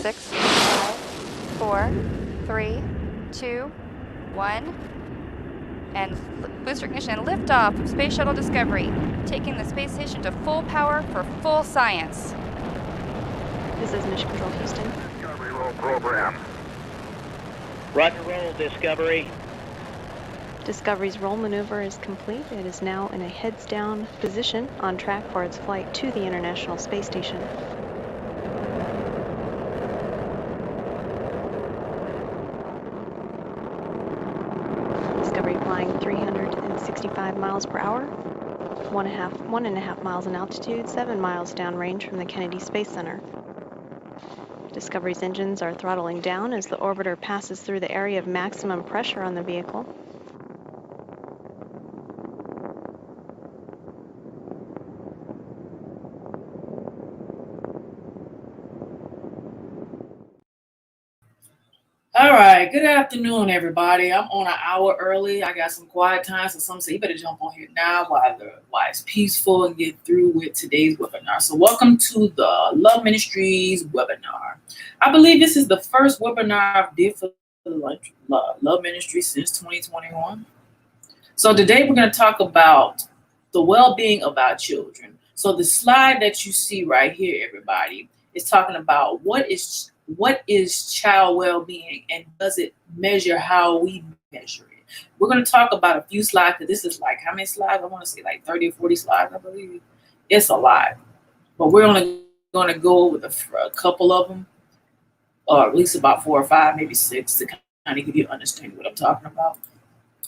6, 5, 4, 3, 2, 1. And booster ignition and liftoff of Space Shuttle Discovery, taking the space station to full power for full science. This is Mission Control Houston. Discovery roll program. Roger roll, Discovery. Discovery's roll maneuver is complete. It is now in a heads-down position on track for its flight to the International Space Station. Discovery flying 365 miles per hour, 1.5 miles in altitude, 7 miles downrange from the Kennedy Space Center. Discovery's engines are throttling down as the orbiter passes through the area of maximum pressure on the vehicle. All right, good afternoon, everybody. I'm on an hour early. I got some quiet time, so some say you better jump on here now while it's peaceful and get through with today's webinar. So welcome to the Love Ministries webinar. I believe this is the first webinar I've did for the Love Ministry since 2021. So today we're going to talk about the well-being of our children. So the slide that you see right here, everybody, is talking about what is child well-being and does it measure how we measure it. We're going to talk about a few slides, because this is like, how many slides? I want to say like 30 or 40 slides, I believe. It's a lot, but we're only going to go with a couple of them, or at least about 4 or 5, maybe 6, to kind of give you an understanding what I'm talking about.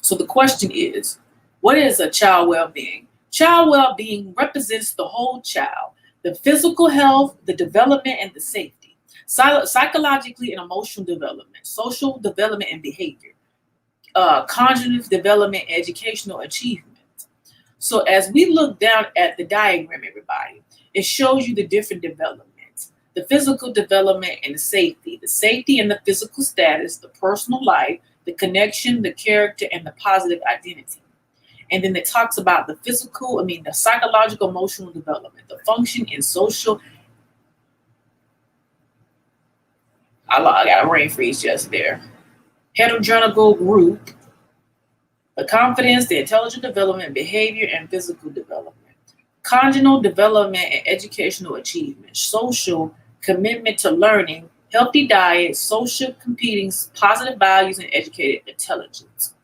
So the question is, what is a child well-being? Child well-being represents the whole child, the physical health, the development, and the safety. Psychologically and emotional development, social development and behavior, cognitive development, educational achievement. So as we look down at the diagram, everybody, it shows you the different developments, the physical development and the safety and the physical status, the personal life, the connection, the character, and the positive identity. And then it talks about the psychological, emotional development, the function in social. I got a brain freeze just there. Heterogeneal group, the confidence, the intelligent development, behavior, and physical development. Congenital development and educational achievement. Social commitment to learning, healthy diet, social competing, positive values, and educated intelligence.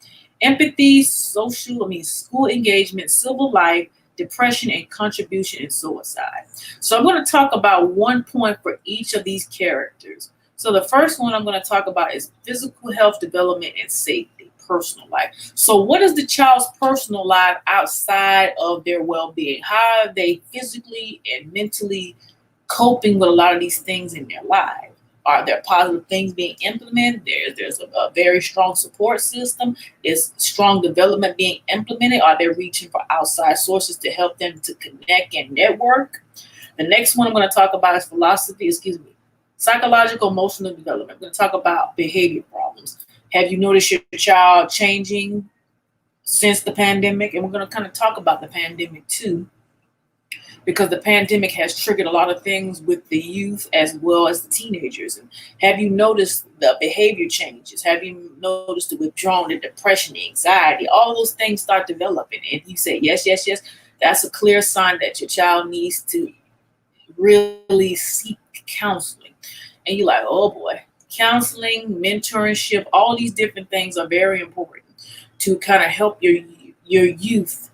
Empathy, school engagement, civil life, depression, and contribution, and suicide. So I'm going to talk about 1 point for each of these characters. So the first one I'm going to talk about is physical health, development, and safety, personal life. So what is the child's personal life outside of their well-being? How are they physically and mentally coping with a lot of these things in their life? Are there positive things being implemented? There's a very strong support system. Is strong development being implemented? Are they reaching for outside sources to help them to connect and network? The next one I'm going to talk about is psychological, emotional development. We're going to talk about behavior problems. Have you noticed your child changing since the pandemic? And we're going to kind of talk about the pandemic too, because the pandemic has triggered a lot of things with the youth as well as the teenagers. And have you noticed the behavior changes? Have you noticed the withdrawal, the depression, the anxiety? All those things start developing. And you say, yes, that's a clear sign that your child needs to really seek counseling. And you're like, oh boy, counseling, mentorship, all these different things are very important to kind of help your youth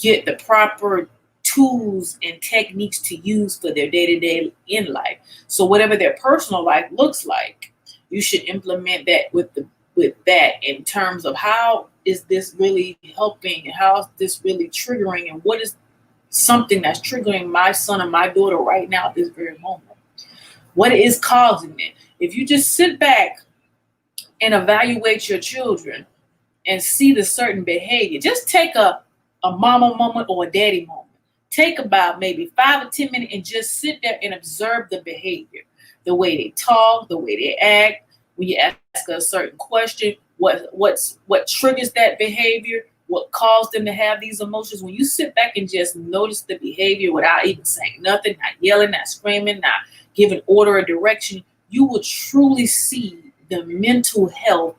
get the proper tools and techniques to use for their day-to-day in life. So whatever their personal life looks like, you should implement that with that in terms of how is this really helping and how is this really triggering, and what is something that's triggering my son and my daughter right now at this very moment. What is causing it? If you just sit back and evaluate your children and see the certain behavior, just take a mama moment or a daddy moment. Take about maybe 5 or 10 minutes and just sit there and observe the behavior, the way they talk, the way they act. When you ask a certain question, what triggers that behavior, what caused them to have these emotions. When you sit back and just notice the behavior without even saying nothing, not yelling, not screaming, not giving order or direction, you will truly see the mental health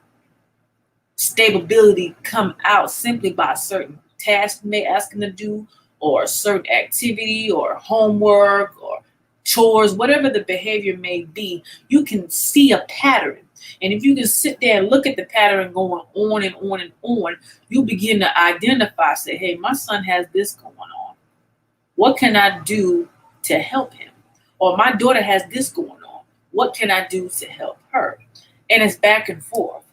stability come out simply by certain tasks you may ask them to do, or a certain activity, or homework, or chores, whatever the behavior may be. You can see a pattern. And if you can sit there and look at the pattern going on and on and on, you begin to identify, say, hey, my son has this going on. What can I do to help him? Or my daughter has this going on. What can I do to help her? And it's back and forth.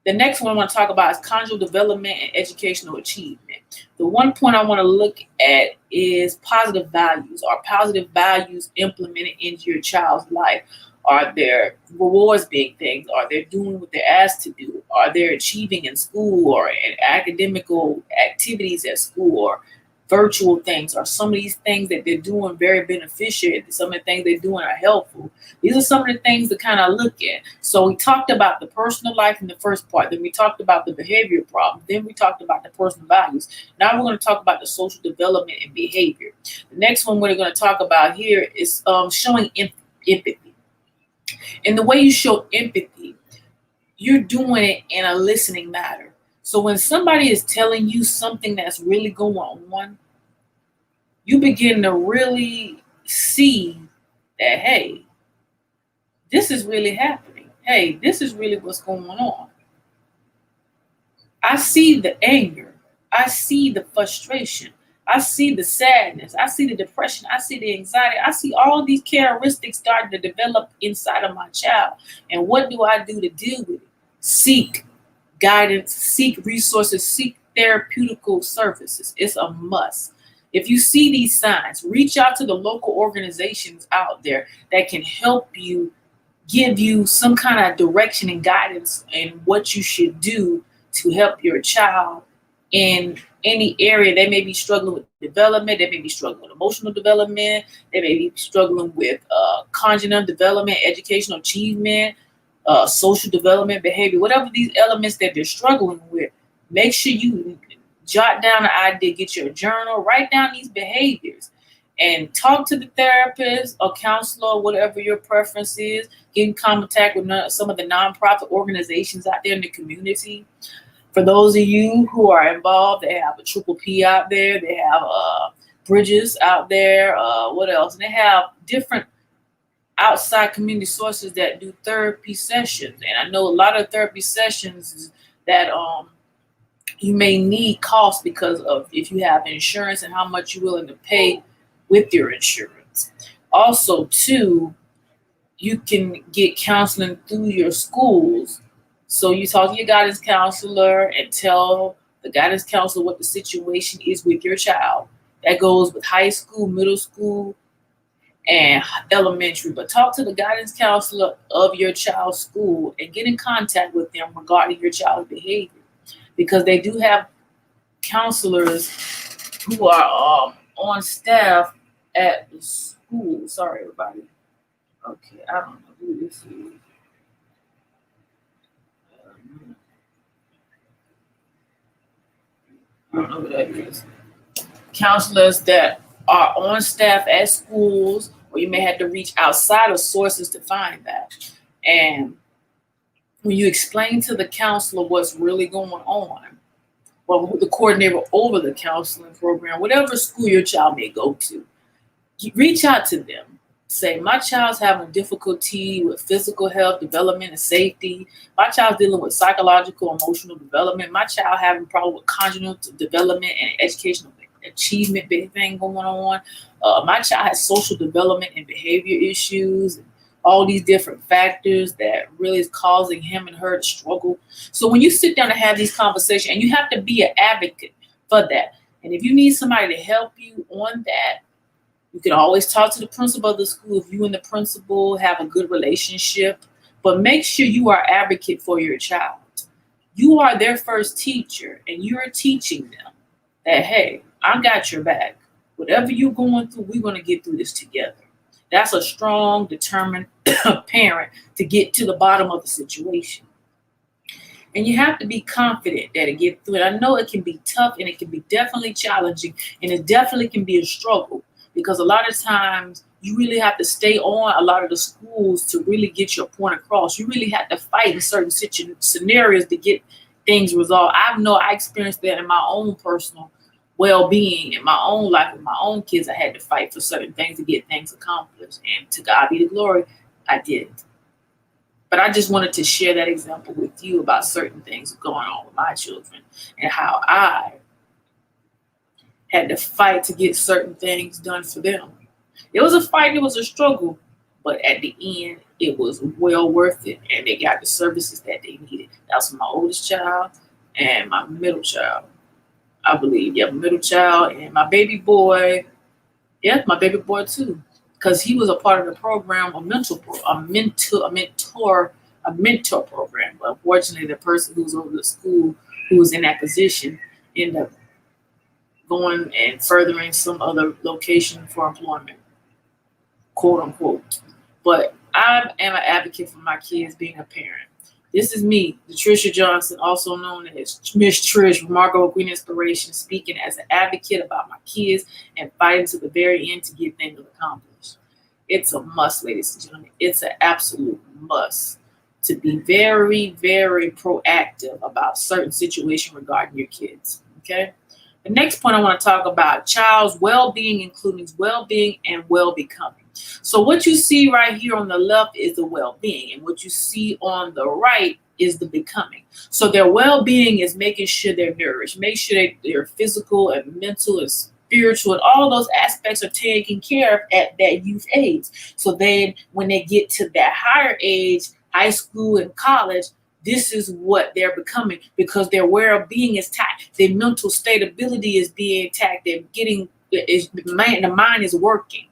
The next one I want to talk about is conjugal development and educational achievement. The one point I want to look at is positive values. Are positive values implemented into your child's life? Are their rewards being things? Are they doing what they're asked to do? Are they achieving in school or in academical activities at school, or virtual things? Are some of these things that they're doing very beneficial? Some of the things they're doing are helpful. These are some of the things to kind of look at. So we talked about the personal life in the first part. Then we talked about the behavior problem. Then we talked about the personal values. Now we're going to talk about the social development and behavior. The next one we're going to talk about here is showing empathy. And the way you show empathy, you're doing it in a listening manner. So when somebody is telling you something that's really going on, you begin to really see that, hey, this is really happening. Hey, this is really what's going on. I see the anger. I see the frustration. I see the sadness. I see the depression. I see the anxiety. I see all these characteristics starting to develop inside of my child. And what do I do to deal with it? Seek guidance, seek resources, seek therapeutical services. It's a must. If you see these signs, reach out to the local organizations out there that can help you, give you some kind of direction and guidance in what you should do to help your child in any area. They may be struggling with development, they may be struggling with emotional development, they may be struggling with cognitive development, educational achievement, social development, behavior, whatever these elements that they're struggling with. Make sure you jot down an idea, get your journal, write down these behaviors, and talk to the therapist or counselor, whatever your preference is. Get in contact with some of the nonprofit organizations out there in the community. For those of you who are involved, they have a Triple P out there. They have Bridges out there. What else? And they have different outside community sources that do therapy sessions. And I know a lot of therapy sessions that you may need cost because of if you have insurance and how much you're willing to pay with your insurance. Also, too, you can get counseling through your schools. So you talk to your guidance counselor and tell the guidance counselor what the situation is with your child. That goes with high school, middle school, and elementary. But talk to the guidance counselor of your child's school and get in contact with them regarding your child's behavior, because they do have counselors who are on staff at the school. Sorry, everybody. Okay, I don't know who this is. I don't know who that is. Counselors that are on staff at schools, or you may have to reach outside of sources to find that. And when you explain to the counselor what's really going on, or the coordinator over the counseling program, whatever school your child may go to, reach out to them. Say, my child's having difficulty with physical health, development, and safety. My child's dealing with psychological, emotional development. My child having problem with cognitive development and educational achievement, big thing going on. My child has social development and behavior issues, and all these different factors that really is causing him and her to struggle. So when you sit down and have these conversations, and you have to be an advocate for that. And if you need somebody to help you on that, you can always talk to the principal of the school if you and the principal have a good relationship. But make sure you are an advocate for your child. You are their first teacher, and you're teaching them that, hey, I got your back. Whatever you're going through, we're going to get through this together. That's a strong, determined parent to get to the bottom of the situation. And you have to be confident that it gets through it. I know it can be tough, and it can be definitely challenging, and it definitely can be a struggle, because a lot of times you really have to stay on a lot of the schools to really get your point across. You really have to fight in certain scenarios to get things resolved. I experienced that in my own personal well-being, in my own life, with my own kids. I had to fight for certain things to get things accomplished. And to God be the glory, I did. But I just wanted to share that example with you about certain things going on with my children and how I had to fight to get certain things done for them. It was a fight, it was a struggle, but at the end, it was well worth it, and they got the services that they needed. That's my oldest child and my middle child, I believe. Yeah, middle child and my baby boy. Yeah, my baby boy too, because he was a part of the program, a mentor program. But unfortunately, the person who was over the school, who was in that position, ended up going and furthering some other location for employment, quote unquote. But I am an advocate for my kids being a parent. This is me, Latricia Johnson, also known as Miss Trish, Remarkable Green Inspiration, speaking as an advocate about my kids and fighting to the very end to get things accomplished. It's a must, ladies and gentlemen. It's an absolute must to be very, very proactive about certain situation regarding your kids, okay? The next point I want to talk about, child's well-being, including well-being and well-becoming. So what you see right here on the left is the well-being, and what you see on the right is the becoming. So their well-being is making sure they're nourished, make sure their physical and mental and spiritual and all those aspects are taken care of at that youth age. So then when they get to that higher age, high school and college, this is what they're becoming, because their well-being is tight. Their mental stability is being tacked. They're getting, the mind is working,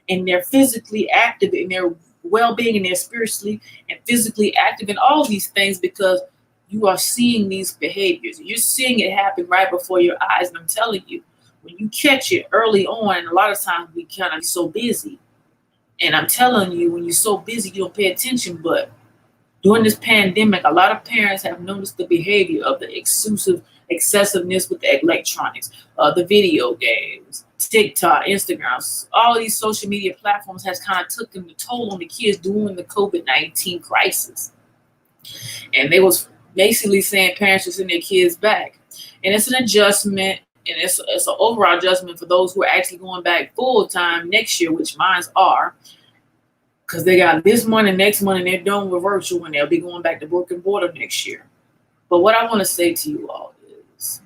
and they're physically active in their well-being, and they're spiritually and physically active in all these things, because you are seeing these behaviors. You're seeing it happen right before your eyes. And I'm telling you, when you catch it early on, and a lot of times we kind of so busy, and I'm telling you, when you're so busy, you don't pay attention. But during this pandemic, a lot of parents have noticed the behavior of the excessiveness with the electronics, the video games, TikTok, Instagram, all these social media platforms has kind of taken the toll on the kids during the COVID-19 crisis. And they was basically saying parents should send their kids back. And it's an adjustment, and it's an overall adjustment for those who are actually going back full time next year, which mine are, because they got this month and next month, and they're done with virtual, and they'll be going back to brick and mortar next year. But what I want to say to you all is,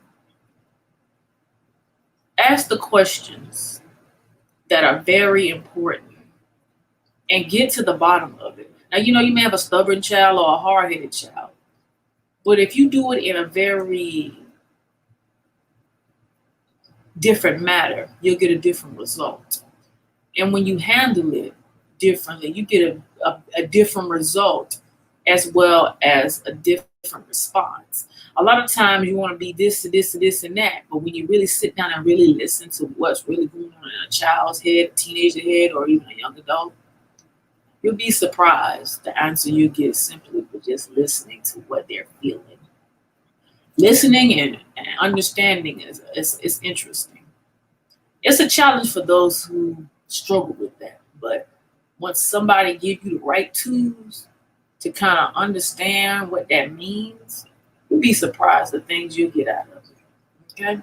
ask the questions that are very important and get to the bottom of it. Now, you may have a stubborn child or a hard-headed child, but if you do it in a very different manner, you'll get a different result. And when you handle it differently, you get a different result, as well as a different response. A lot of times you want to be this and that, but when you really sit down and really listen to what's really going on in a child's head, a teenager head, or even a young adult, you'll be surprised the answer you get simply for just listening to what they're feeling. Listening and understanding is interesting. It's a challenge for those who struggle with that, but once somebody gives you the right tools to kind of understand what that means, you'll be surprised the things you get out of it. Okay?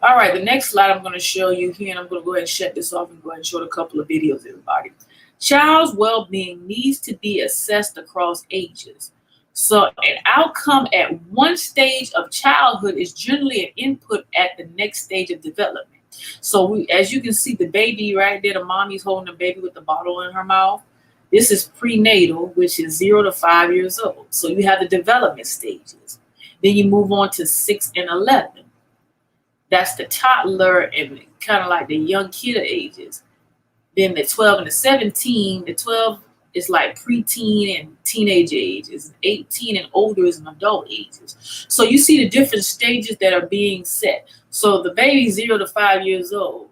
All right, the next slide I'm going to show you here, and I'm going to go ahead and shut this off and go ahead and show a couple of videos, everybody. Child's well-being needs to be assessed across ages. So an outcome at one stage of childhood is generally an input at the next stage of development. So as you can see, the baby right there, the mommy's holding the baby with the bottle in her mouth. This is prenatal, which is 0 to 5 years old. So you have the development stages. Then you move on to 6 and 11. That's the toddler and kind of like the young kid ages. Then the 12 and the 17, the 12 is like preteen and teenage ages. 18 and older is an adult ages. So you see the different stages that are being set. So the baby 0 to 5 years old,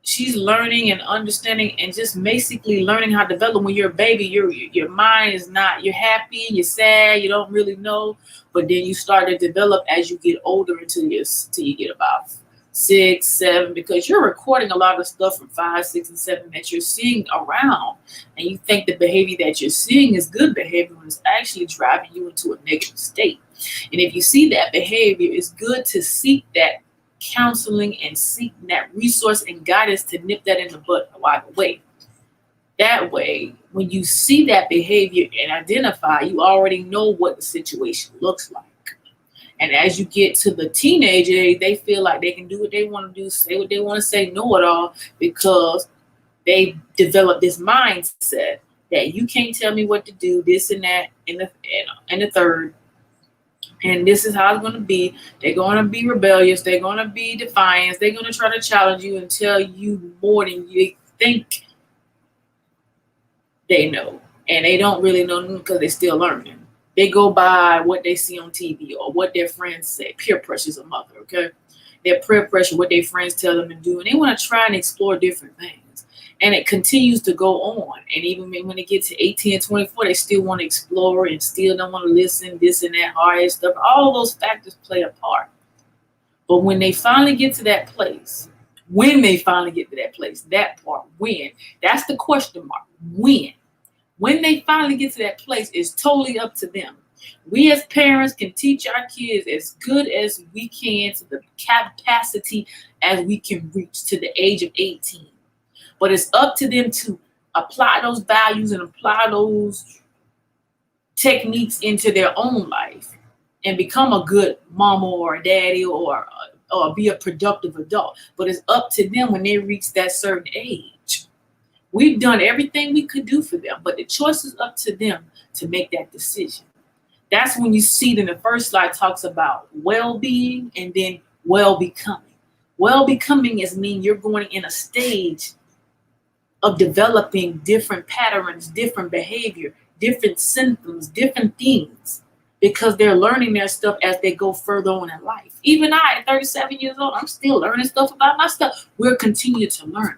she's learning and understanding and just basically learning how to develop. When you're a baby, your mind is not, you're happy, you're sad, you don't really know. But then you start to develop as you get older until you get about 6, 7, because you're recording a lot of stuff from 5, 6, and 7 that you're seeing around. And you think the behavior that you're seeing is good behavior when it's actually driving you into a negative state. And if you see that behavior, it's good to seek that counseling and seek that resource and guidance to nip that in the butt right away. That way, when you see that behavior and identify, you already know what the situation looks like. And as you get to the teenage age, they feel like they can do what they want to do, say what they want to say, know it all, because they develop this mindset that you can't tell me what to do, this and that, and the third. And this is how it's going to be. They're going to be rebellious. They're going to be defiant. They're going to try to challenge you and tell you more than you think they know. And they don't really know because they're still learning. They go by what they see on TV or what their friends say. Peer pressure is a mother, okay? Their peer pressure, what their friends tell them to do. And they want to try and explore different things. And it continues to go on. And even when they get to 18 and 24, they still want to explore and still don't want to listen, this and that, hard stuff. All of those factors play a part. But when they finally get to that place, that part, when, that's the question mark, when. When they finally get to that place, it's totally up to them. We as parents can teach our kids as good as we can to the capacity as we can reach to the age of 18. But it's up to them to apply those values and apply those techniques into their own life and become a good mama or a daddy or be a productive adult. But it's up to them when they reach that certain age. We've done everything we could do for them, but the choice is up to them to make that decision. That's when you see that the first slide talks about well-being and then well-becoming. Well-becoming is mean you're going in a stage of developing different patterns, different behavior, different symptoms, different things, because they're learning their stuff as they go further on in life. Even I, at 37 years old, I'm still learning stuff about my stuff. We'll continue to learn.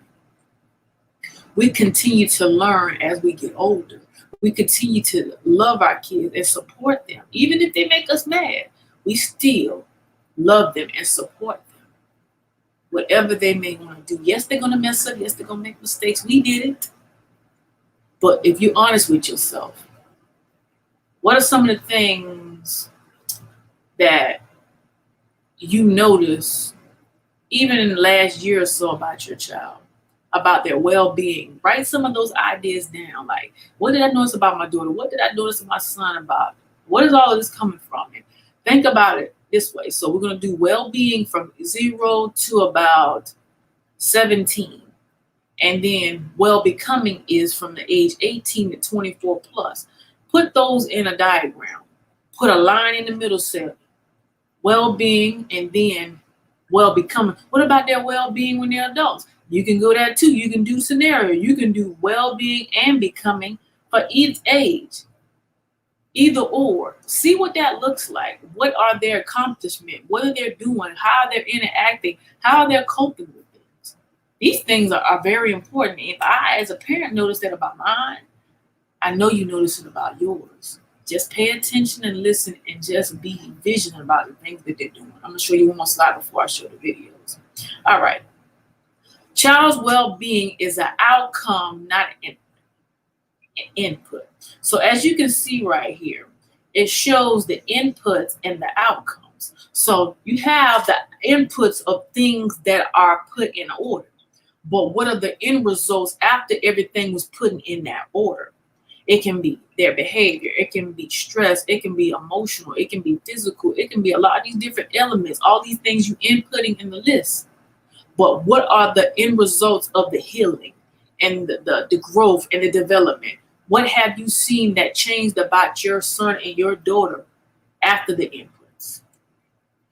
We continue to learn as we get older. We continue to love our kids and support them. Even if they make us mad, we still love them and support them. Whatever they may want to do. Yes, they're going to mess up. Yes, they're going to make mistakes. We did it. But if you're honest with yourself, what are some of the things that you notice even in the last year or so about your child, about their well-being? Write some of those ideas down. Like, what did I notice about my daughter? What did I notice about my son about? What is all of this coming from? And think about it this way. So we're going to do well-being from 0 to about 17. And then well-becoming is from the age 18 to 24 plus. Put those in a diagram. Put a line in the middle, say well-being and then well-becoming. What about their well-being when they're adults? You can go there too. You can do scenario. You can do well-being and becoming for each age. Either or. See what that looks like. What are their accomplishments? What are they doing? How they're interacting? How they're coping with things. These things are very important. If I, as a parent, notice that about mine, I know you notice it about yours. Just pay attention and listen and just be vigilant about the things that they're doing. I'm going to show you one more slide before I show the videos. All right. Child's well-being is an outcome, not an input. So as you can see right here, it shows the inputs and the outcomes. So you have the inputs of things that are put in order. But what are the end results after everything was put in that order? It can be their behavior. It can be stress. It can be emotional. It can be physical. It can be a lot of these different elements, all these things you inputting in the list. But what are the end results of the healing and the growth and the development? What have you seen that changed about your son and your daughter after the inputs?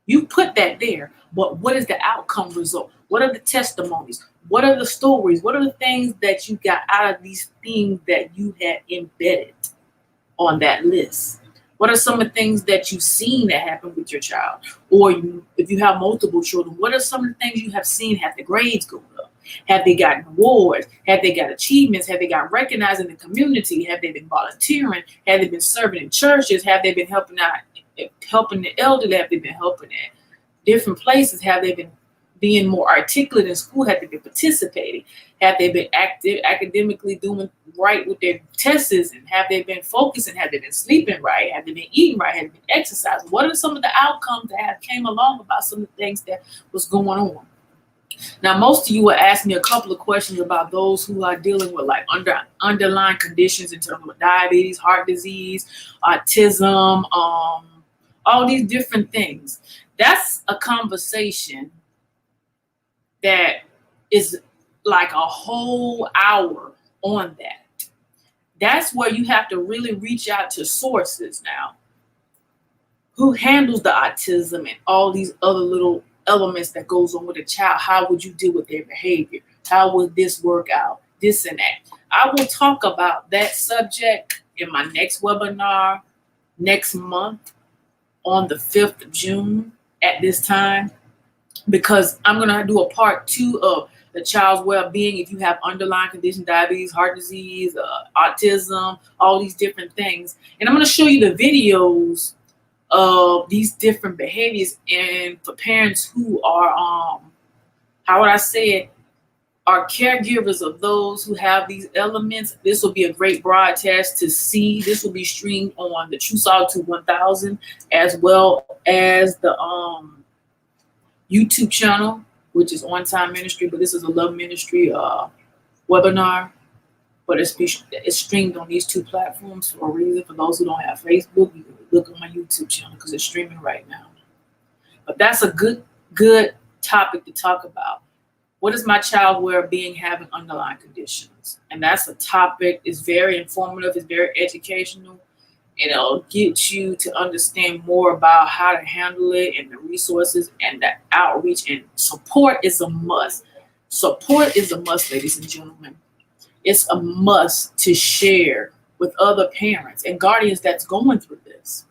You put that there, but what is the outcome result? What are the testimonies? What are the stories? What are the things that you got out of these things that you had embedded on that list? What are some of the things that you've seen that happen with your child? Or if you have multiple children, what are some of the things you have seen? Have the grades gone up? Have they gotten awards? Have they got achievements? Have they got recognized in the community? Have they been volunteering? Have they been serving in churches? Have they been helping the elderly? Have they been helping at different places? Have they been being more articulate in school? Have they been participating? Have they been active, academically doing right with their tests? And have they been focusing? Have they been sleeping right? Have they been eating right? Have they been exercising? What are some of the outcomes that have came along about some of the things that was going on? Now, most of you will ask me a couple of questions about those who are dealing with like underlying conditions in terms of diabetes, heart disease, autism, all these different things. That's a conversation that is like a whole hour on that. That's where you have to really reach out to sources now. Who handles the autism and all these other little elements that goes on with a child? How would you deal with their behavior? How would this work out? This and that. I will talk about that subject in my next webinar next month on the 5th of June at this time, because I'm going to do a part 2 of the child's well-being if you have underlying condition, diabetes, heart disease, autism, all these different things. And I'm going to show you the videos of these different behaviors, and for parents who are how would I say it, are caregivers of those who have these elements. This will be a great broadcast to see. This will be streamed on the True Solitude 1000 as well as the YouTube channel, which is On Time Ministry, but this is a Love Ministry webinar. But it's streamed on these 2 platforms for a reason. For those who don't have Facebook, you can look on my YouTube channel because it's streaming right now. But that's a good topic to talk about. What is my child well-being having underlying conditions? And that's a topic. It's very informative. It's very educational. And it'll get you to understand more about how to handle it and the resources and the outreach. And support is a must. Support is a must, ladies and gentlemen. It's a must to share with other parents and guardians that's going through this.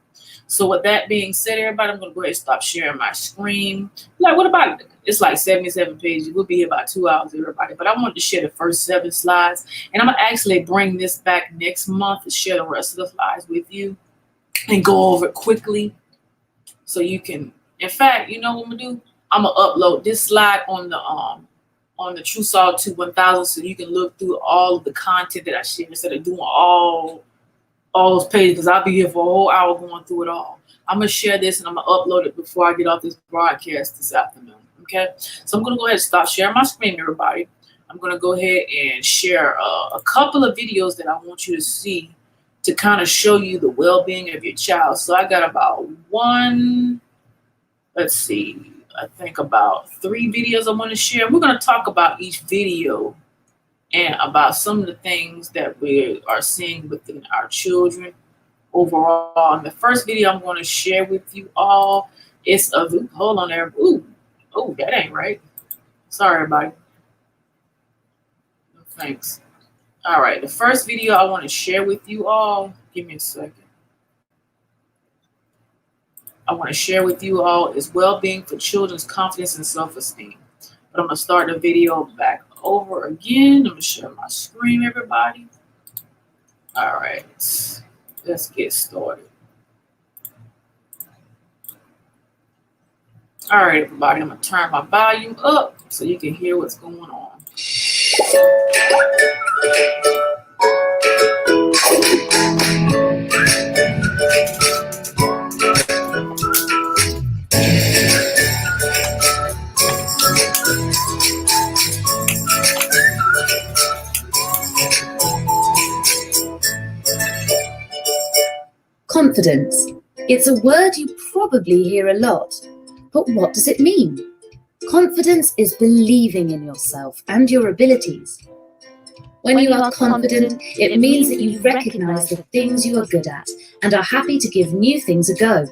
So with that being said, everybody, I'm going to go ahead and stop sharing my screen. Like, what about it? It's like 77 pages. We'll be here about 2 hours, everybody. But I wanted to share the first 7 slides. And I'm going to actually bring this back next month to share the rest of the slides with you and go over it quickly so you can, in fact, you know what I'm going to do? I'm going to upload this slide on the True Solitude 1000 so you can look through all of the content that I share instead of doing all those pages, because I'll be here for a whole hour going through it all. I'm going to share this and I'm going to upload it before I get off this broadcast this afternoon. Okay, so I'm going to go ahead and stop sharing my screen, everybody. I'm going to go ahead and share a couple of videos that I want you to see to kind of show you the well-being of your child. So I got about I think about 3 videos I want to share. We're going to talk about each video and about some of the things that we are seeing within our children overall. And the first video I'm going to share with you all is hold on there. Oh, that ain't right. Sorry, everybody. No thanks. All right, the first video I want to share with you all, give me a second. I want to share with you all is well-being for children's confidence and self-esteem. But I'm going to start the video back over again. I'm going to share my screen, everybody. All right, let's get started. All right, everybody, I'm going to turn my volume up so you can hear what's going on. Confidence. It's a word you probably hear a lot, but what does it mean? Confidence is believing in yourself and your abilities. When you are confident, it means that you recognize the things you are good at and are happy to give new things a go.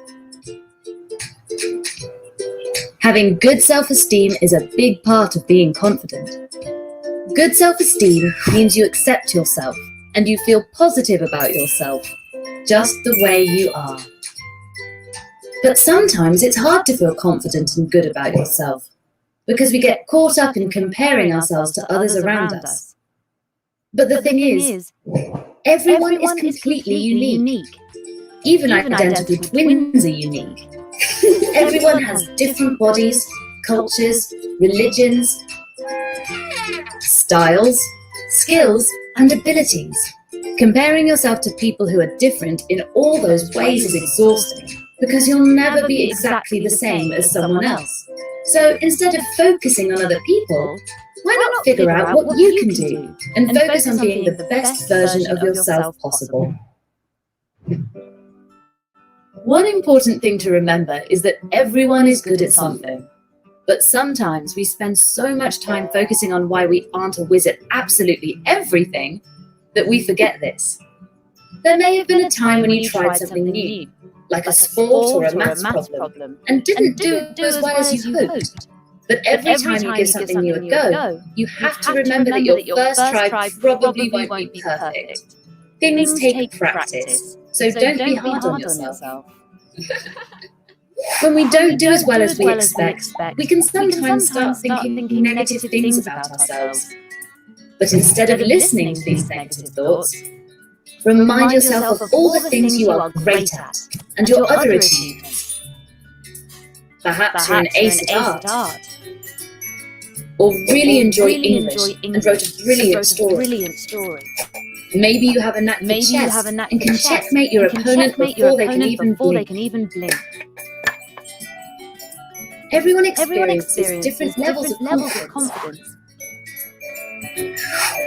Having good self-esteem is a big part of being confident. Good self-esteem means you accept yourself and you feel positive about yourself, just the way you are. But sometimes it's hard to feel confident and good about yourself because we get caught up in comparing ourselves to others around us. But the thing is, everyone is completely unique. Even identical twins are unique. Everyone has different bodies, cultures, religions, styles, skills, and abilities. Comparing yourself to people who are different in all those ways is exhausting because you'll never be exactly the same as someone else. So instead of focusing on other people, why not figure out what you can do and focus on being the best version of yourself possible? One important thing to remember is that everyone is good at something. But sometimes we spend so much time focusing on why we aren't a whiz at absolutely everything that we forget this. There may have been a time when you tried something new, like a sport or a maths problem, and didn't do as well as you hoped. But every time you give something new a go, you have to remember that your first try probably won't be perfect. Things take practice, so don't be hard on yourself. When we don't do as well as we expect, we can sometimes start thinking negative things about ourselves. But instead of listening to these negative thoughts, remind yourself of all the things you are great at and your other achievements. Perhaps you're an ace at art, or really enjoy English and wrote a brilliant story. Maybe you have a knack for chess and can checkmate your opponent before they can even blink. Everyone experiences different levels of confidence.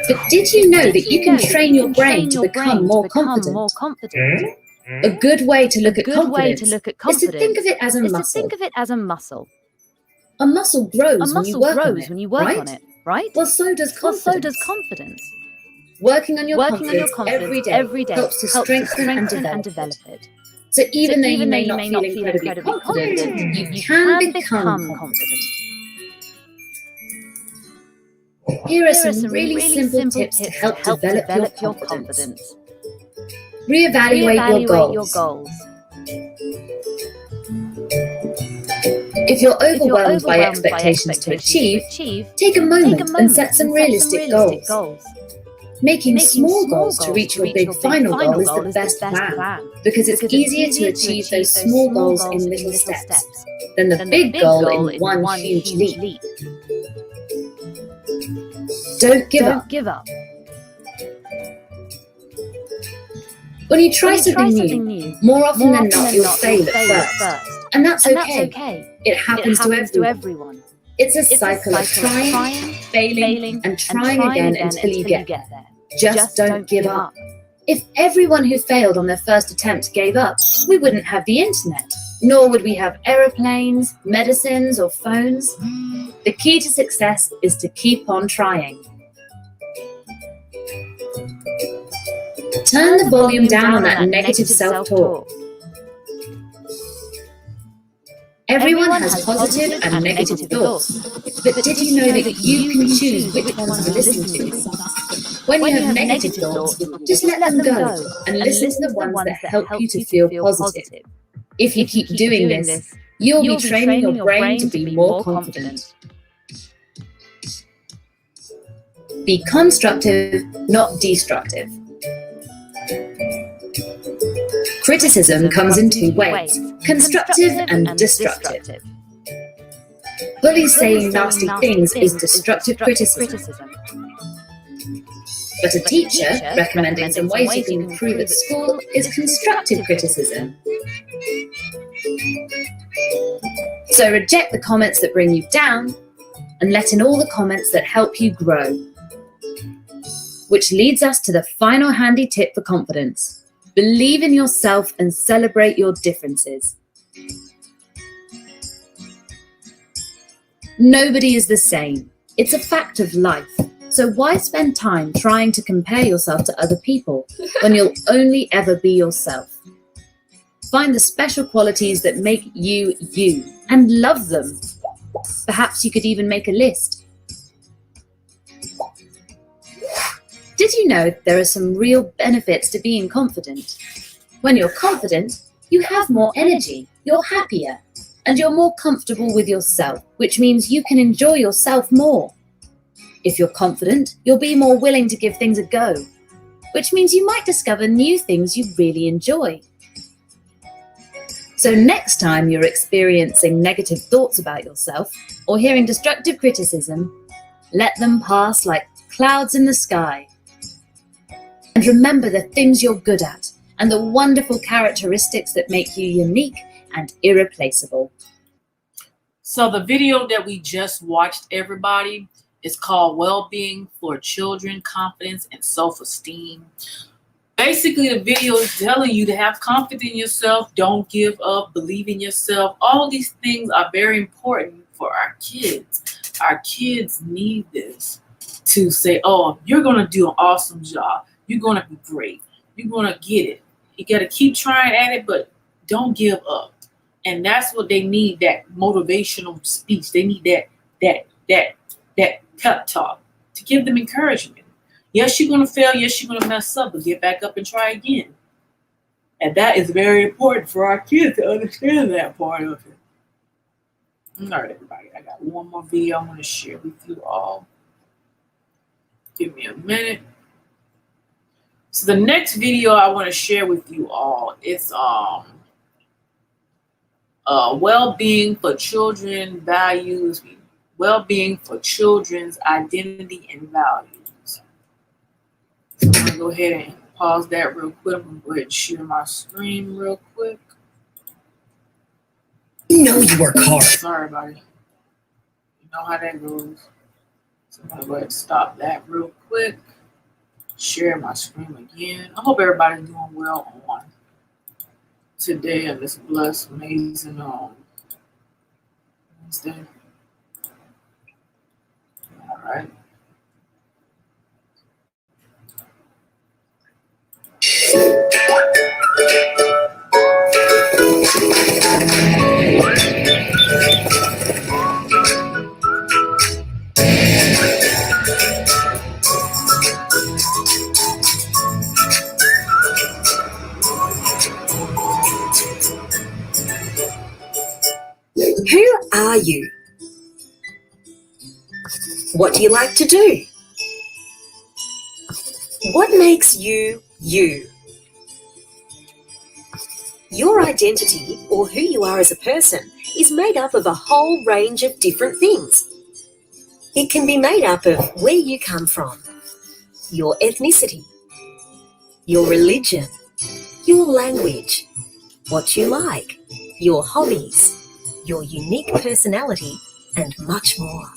But did you know that you can train your brain to become more confident? A good way to look at confidence is to think of it as a muscle. A muscle grows when you work on it, right? Well, so does confidence. Working on your confidence every day helps to strengthen and develop it. So even though you may not feel incredibly confident, you can become confident. Here are some really simple tips to help develop your confidence. Reevaluate your goals. If you're overwhelmed by expectations to achieve, take a moment and set some realistic goals. Making small goals to reach your big final goal is the best plan, because it's easier to achieve those small goals in little steps than the big goal in one huge leap. Don't give up. When you try something new, more often than not you'll fail at first. And that's okay. It happens to everyone. It's a cycle of trying, failing, and trying again until you get there. Just don't give up. If everyone who failed on their first attempt gave up, we wouldn't have the internet, nor would we have aeroplanes, medicines, or phones. The key to success is to keep on trying. Turn the volume down on that negative self-talk. Everyone has positive and negative thoughts, but did you know that you can choose which ones to listen to? When you have negative thoughts, just let them go and listen to the ones that help you to feel positive. If you keep doing this, you'll be training your brain to be more confident. Be constructive, not destructive. Criticism comes in two ways, constructive and destructive. Bullies saying nasty things is destructive criticism. But a teacher recommending some ways you can improve at school is constructive criticism. So reject the comments that bring you down and let in all the comments that help you grow. Which leads us to the final handy tip for confidence. Believe in yourself and celebrate your differences. Nobody is the same. It's a fact of life. So why spend time trying to compare yourself to other people when you'll only ever be yourself? Find the special qualities that make you you and love them. Perhaps you could even make a list. Did you know there are some real benefits to being confident? When you're confident, you have more energy, you're happier, and you're more comfortable with yourself, which means you can enjoy yourself more. If you're confident, you'll be more willing to give things a go, which means you might discover new things you really enjoy. So next time you're experiencing negative thoughts about yourself or hearing destructive criticism, let them pass like clouds in the sky. And remember the things you're good at and the wonderful characteristics that make you unique and irreplaceable. So the video that we just watched, everybody, is called Well-Being for Children, Confidence and Self-Esteem. Basically, the video is telling you to have confidence in yourself, don't give up, believe in yourself. All these things are very important for our kids. Our kids need this to say, oh, you're going to do an awesome job. You're going to be great. You're going to get it. You got to keep trying at it, but don't give up. And that's what they need, that motivational speech. They need that pep talk to give them encouragement. Yes, you're going to fail. Yes, you're going to mess up, but get back up and try again. And that is very important for our kids to understand that part of it. All right, everybody. I got one more video I want to share with you all. Give me a minute. So the next video I want to share with you all is well-being for children values, well-being for children's identity and values. I'm going to go ahead and pause that real quick. I'm going to go ahead and share my screen real quick. You know you work hard. Sorry, buddy. You know how that goes. So I'm going to go ahead and stop that real quick. Share my screen again. I hope everybody's doing well on today on this blessed, amazing Wednesday. All right. Who are you? What do you like to do? What makes you you? Your identity, or who you are as a person, is made up of a whole range of different things. It can be made up of where you come from, your ethnicity, your religion, your language, what you like, your hobbies, your unique personality, and much more.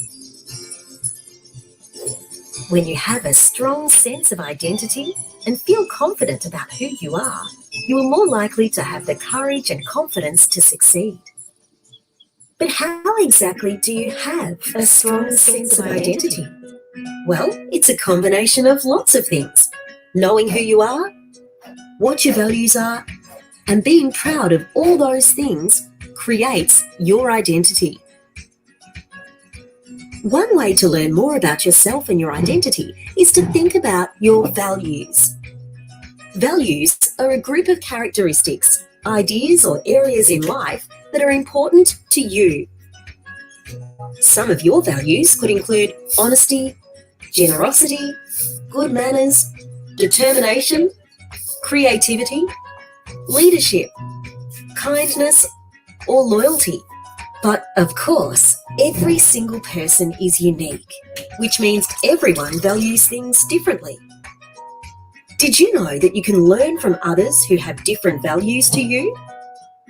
When you have a strong sense of identity and feel confident about who you are more likely to have the courage and confidence to succeed. But how exactly do you have a strong sense of identity? Well, it's a combination of lots of things. Knowing who you are, what your values are, and being proud of all those things creates your identity. One way to learn more about yourself and your identity is to think about your values. Values are a group of characteristics, ideas, or areas in life that are important to you. Some of your values could include honesty, generosity, good manners, determination, creativity, leadership, kindness, or loyalty. But of course, every single person is unique, which means everyone values things differently. Did you know that you can learn from others who have different values to you?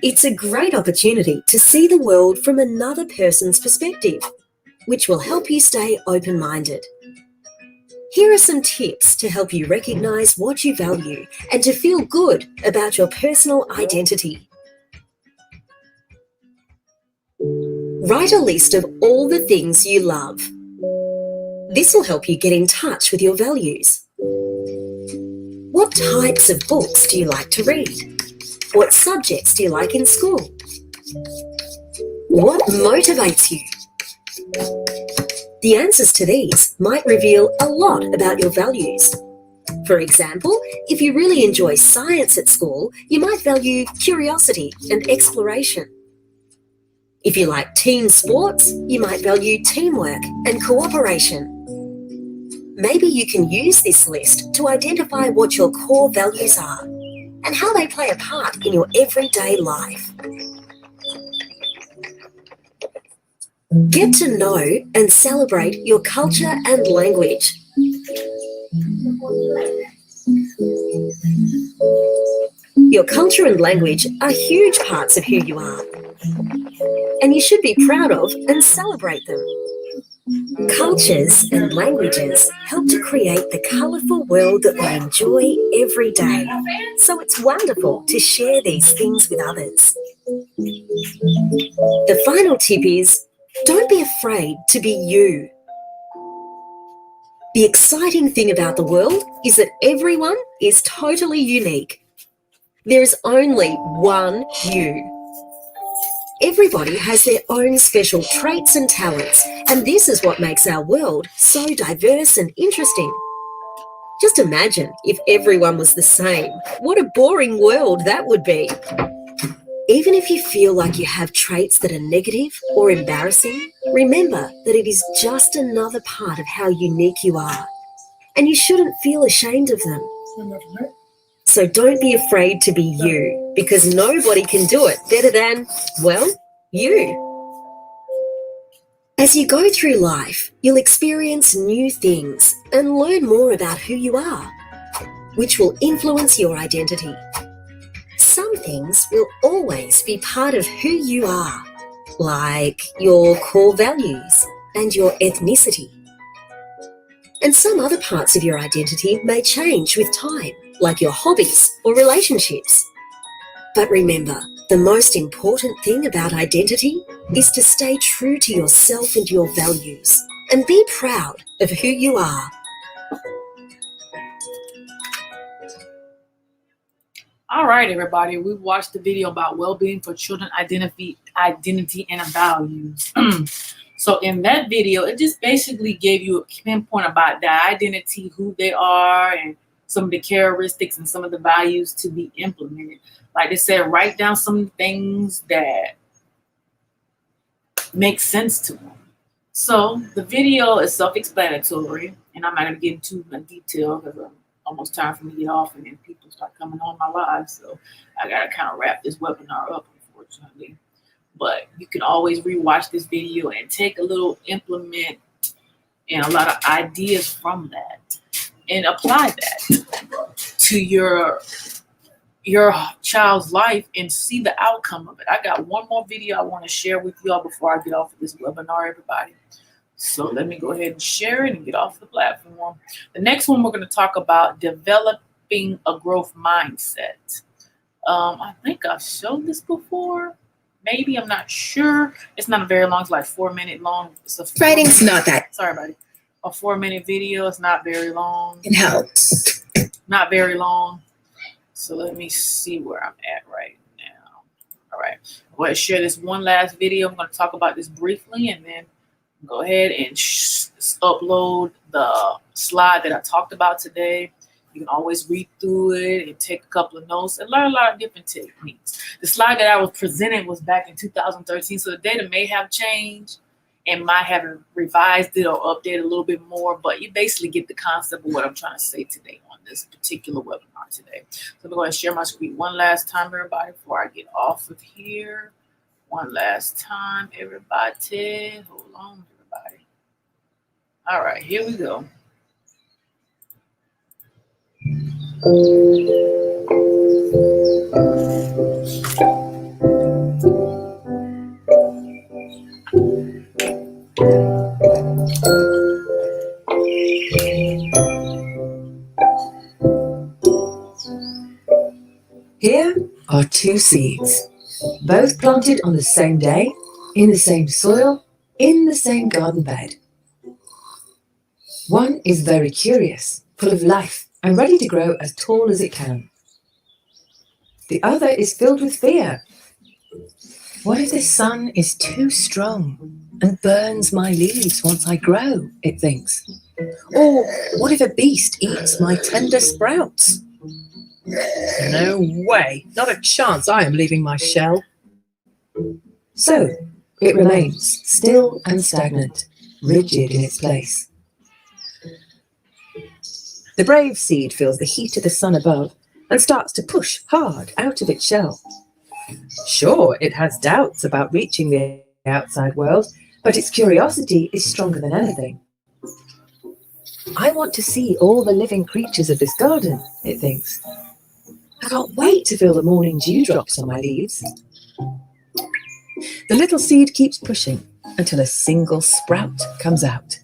It's a great opportunity to see the world from another person's perspective, which will help you stay open-minded. Here are some tips to help you recognize what you value and to feel good about your personal identity. Write a list of all the things you love. This will help you get in touch with your values. What types of books do you like to read? What subjects do you like in school? What motivates you? The answers to these might reveal a lot about your values. For example, if you really enjoy science at school, you might value curiosity and exploration. If you like team sports, you might value teamwork and cooperation. Maybe you can use this list to identify what your core values are and how they play a part in your everyday life. Get to know and celebrate your culture and language. Your culture and language are huge parts of who you are, and you should be proud of and celebrate them. Cultures and languages help to create the colourful world that we enjoy every day, so it's wonderful to share these things with others. The final tip is, don't be afraid to be you. The exciting thing about the world is that everyone is totally unique. There is only one you. Everybody has their own special traits and talents, and this is what makes our world so diverse and interesting. Just imagine if everyone was the same. What a boring world that would be. Even if you feel like you have traits that are negative or embarrassing, remember that it is just another part of how unique you are, and you shouldn't feel ashamed of them. So don't be afraid to be you, because nobody can do it better than, well, you. As you go through life, you'll experience new things and learn more about who you are, which will influence your identity. Some things will always be part of who you are, like your core values and your ethnicity. And some other parts of your identity may change with time, like your hobbies or relationships. But remember, the most important thing about identity is to stay true to yourself and your values, and be proud of who you are. All right, everybody. We watched the video about well-being for children, identity, and values. So in that video, it just basically gave you a pinpoint about the identity, who they are, and some of the characteristics and some of the values to be implemented. Like they said, write down some things that make sense to them. So the video is self-explanatory, and I'm not going to get into detail because it's almost time for me to get off, and then people start coming on my live. So I got to kind of wrap this webinar up, unfortunately. But you can always rewatch this video and take a little implement and a lot of ideas from that and apply that to your child's life and see the outcome of it. I got one more video I want to share with y'all before I get off of this webinar, everybody. So let me go ahead and share it and get off the platform. The next one, we're going to talk about developing a growth mindset. I think I've showed this before. Maybe, I'm not sure. It's not very long. It's like 4 minute long. Writing's not that. Sorry, buddy. A 4-minute video. It's not very long. It helps. Not very long. So let me see where I'm at right now. All right. I'm going to share this one last video. I'm going to talk about this briefly, and then go ahead and upload the slide that I talked about today. You can always read through it and take a couple of notes and learn a lot of different techniques. The slide that I was presented was back in 2013, so the data may have changed and might have revised it or updated a little bit more, but you basically get the concept of what I'm trying to say today on this particular webinar today. So I'm going to share my screen one last time, everybody, before I get off of here. One last time, everybody. Hold on, everybody. All right, here we go. Here are two seeds, both planted on the same day, in the same soil, in the same garden bed. One is very curious, full of life, and ready to grow as tall as it can. The other is filled with fear. What if the sun is too strong and burns my leaves once I grow, it thinks. Or what if a beast eats my tender sprouts? No way, not a chance I am leaving my shell. So it remains still and stagnant, rigid in its place. The brave seed feels the heat of the sun above and starts to push hard out of its shell. Sure, it has doubts about reaching the outside world, But its curiosity is stronger than anything. I want to see all the living creatures of this garden, it thinks. I can't wait to feel the morning dewdrops on my leaves. The little seed keeps pushing until a single sprout comes out.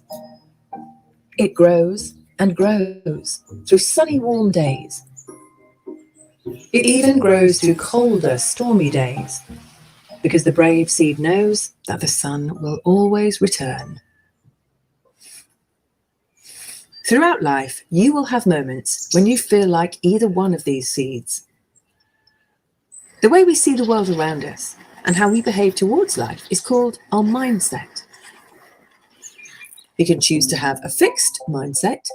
It grows and grows through sunny, warm days. It even grows through colder, stormy days, because the brave seed knows that the sun will always return. Throughout life, you will have moments when you feel like either one of these seeds. The way we see the world around us and how we behave towards life is called our mindset. You can choose to have a fixed mindset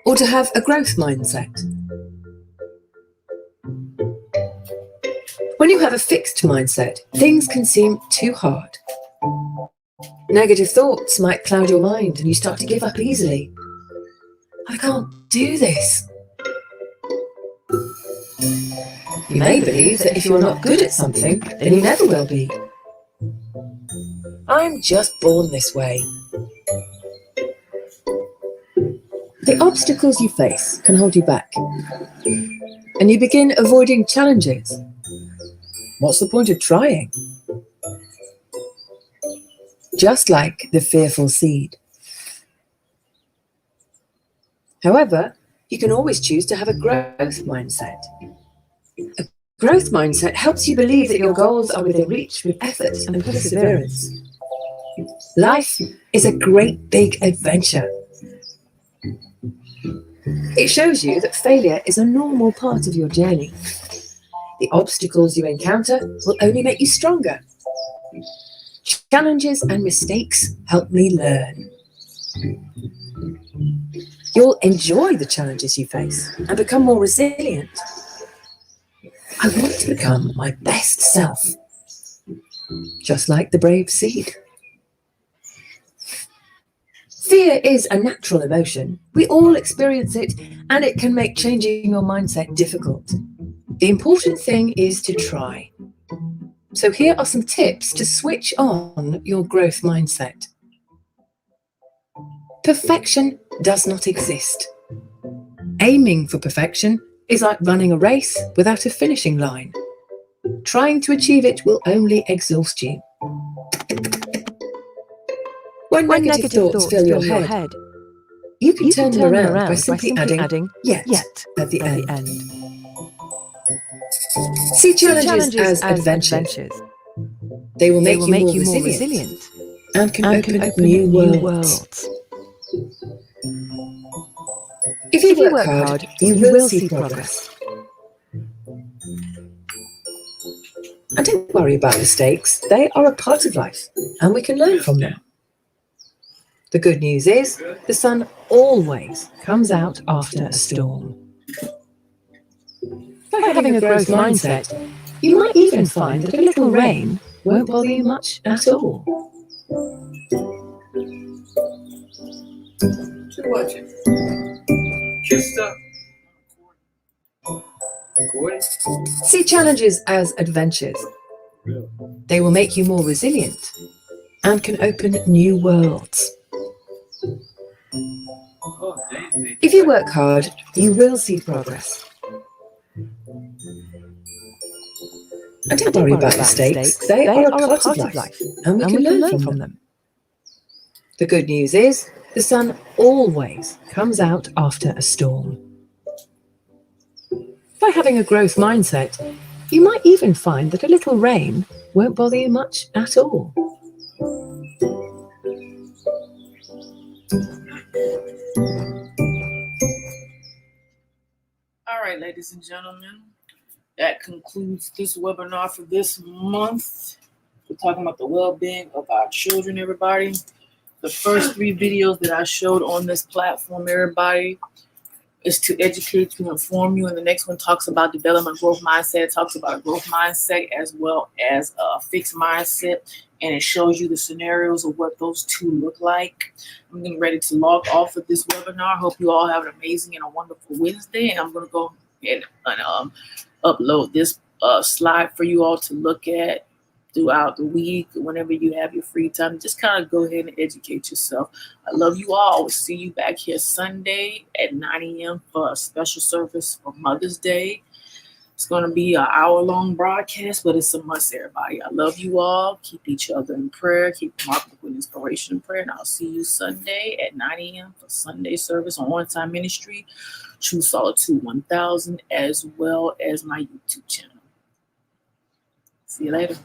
or to have a growth mindset. When you have a fixed mindset, things can seem too hard. Negative thoughts might cloud your mind and you start to give up easily. I can't do this. You may believe that if you're not good at something, then you never will be. I'm just born this way. The obstacles you face can hold you back, and you begin avoiding challenges. What's the point of trying? Just like the fearful seed. However, you can always choose to have a growth mindset. A growth mindset helps you believe that your goals are within reach with effort and perseverance. Life is a great big adventure. It shows you that failure is a normal part of your journey. The obstacles you encounter will only make you stronger. Challenges and mistakes help me learn. You'll enjoy the challenges you face and become more resilient. I want to become my best self, just like the brave seed. Fear is a natural emotion. We all experience it, and it can make changing your mindset difficult. The important thing is to try. So here are some tips to switch on your growth mindset. Perfection does not exist. Aiming for perfection is like running a race without a finishing line. Trying to achieve it will only exhaust you. When negative thoughts fill your head, you can turn them around by simply adding yet at the end. See challenges as adventures. They will make you more resilient and can open new worlds. If you work hard, you will see progress. And don't worry about mistakes. They are a part of life, and we can learn from them. The good news is, the sun always comes out after a storm. By having a growth mindset, you might even find that a little rain won't bother you much at all. See challenges as adventures. They will make you more resilient and can open new worlds. If you work hard, you will see progress. And don't worry about mistakes. They are a part of life, and we can learn from them. The good news is, the sun always comes out after a storm. By having a growth mindset, you might even find that a little rain won't bother you much at all. All right, ladies and gentlemen, that concludes this webinar for this month. We're talking about the well-being of our children, everybody. The first 3 videos that I showed on this platform, everybody, is to educate, to inform you. And the next one talks about development growth mindset. It talks about a growth mindset as well as a fixed mindset. And it shows you the scenarios of what those two look like. I'm getting ready to log off of this webinar. Hope you all have an amazing and a wonderful Wednesday. And I'm going to go ahead and upload this slide for you all to look at. throughout the week, whenever you have your free time. Just kind of go ahead and educate yourself. I love you all. We'll see you back here Sunday at 9 a.m. for a special service for Mother's Day. It's going to be an hour-long broadcast, but it's a must, everybody. I love you all. Keep each other in prayer. Keep Mark with inspiration in prayer. And I'll see you Sunday at 9 a.m. for Sunday service on One Time Ministry, True Solitude 1000, as well as my YouTube channel. See you later.